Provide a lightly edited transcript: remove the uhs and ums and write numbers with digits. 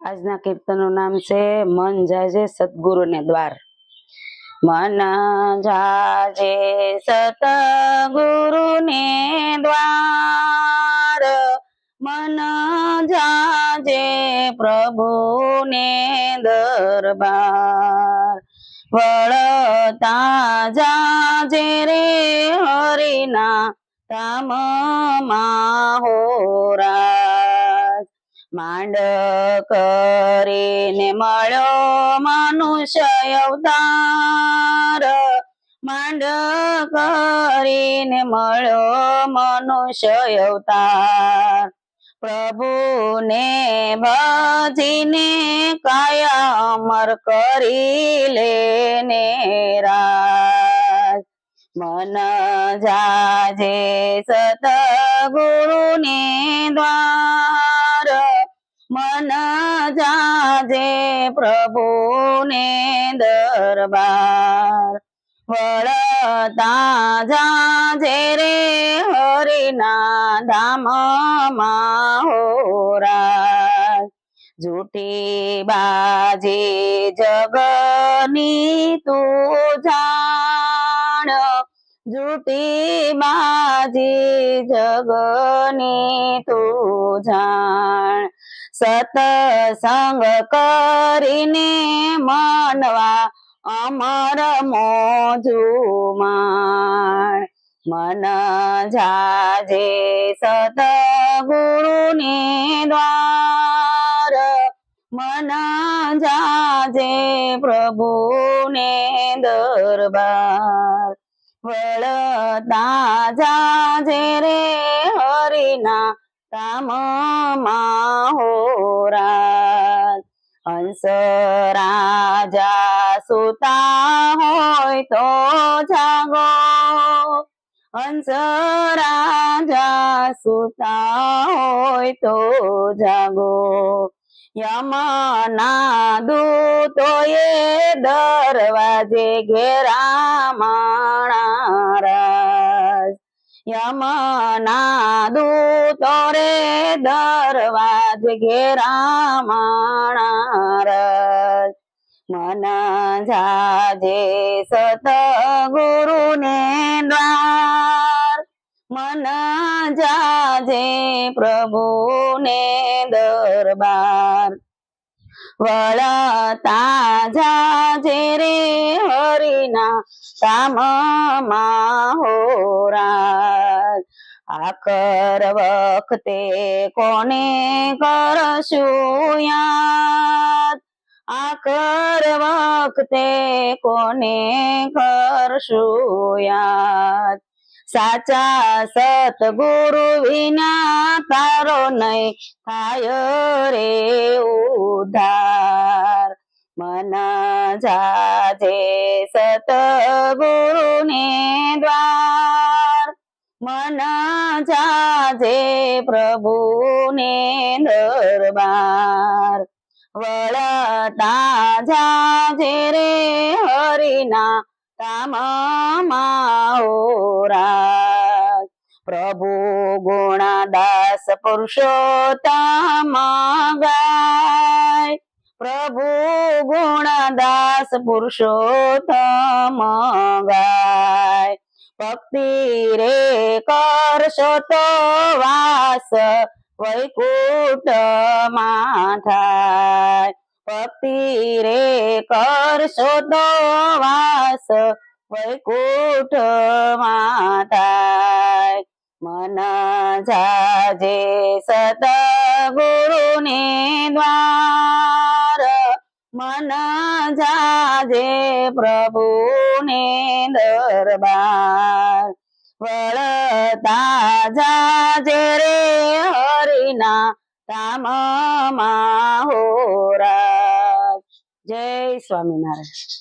આજના કીર્તનનું નામ છે મન જાજે સદગુરુને દ્વાર। મન જાજે સતગુરુને દ્વાર, મન જાજે પ્રભુને દરબાર। વળતા જાજે રે હરિના ધામમાં હોરા। માંડ કરીને મળ્યો મનુષ્ય અવતાર, માંડ કરીને મળ્યો મનુષ્ય અવતાર। પ્રભુને ભજીને કાયા અમર કરી લેને રાજ। મન જાજે સતગુરુને દ્વાર, મન જાજે પ્રભુને દરબાર। વળતા જાજે રે હરિના ધામમાં હોરા। જૂઠી બાજી જગની તું જાણ, જૂઠી બાજી જગની તું જાણ। સતસંગ કરીને માનવા અમર મોજું માણ। મન જાજે સતગુરુને દ્વાર, મન જાજે પ્રભુને દરબાર। વળતા જાજે રે હરિના ધામમાં હોરા। હંસ રાજા સુતા હોય તો જાગો, હંસ રાજા સુતા હોય તો જાગો। યમના દૂતોએ દરવાજે ઘેરા માણા। યમના દૂતો રે દરવાજે ઘેરા માણા। મન જાજે સતગુરુને દ્વાર, મન જાજે પ્રભુને દરબાર। વળતા જાજે રે હરિના ધામમાં હોરા। આખર વખતે કોને કરશું યાદ, આખર વખતે કોને કરશું યાદ। સાચા સતગુરુ વિના તારો નહીં થાય રે ઉદ્ધાર। મન જાજે સતગુરુને દ્વાર, મન જાજે પ્રભુને દરબાર। વળતા જાજે રે હરિના ધામમાં હોરા। પ્રભુ ગુણદાસ પુરુષોત્તમ ગાય, પ્રભુ ગુણદાસ પુરુષોત્તમ ગાય। ભક્તિ રે કરશો તો વાસ વૈકુંઠમાં થાય, ભક્તિ રે કરશો તો વાસ વૈકુંઠમાં થાય। મન જાજે સતગુરુને દ્વાર, મન જાજે પ્રભુને દરબાર। વળતા જાજે રે હરિના ધામમાં હોરા। જય સ્વામિનારાયણ।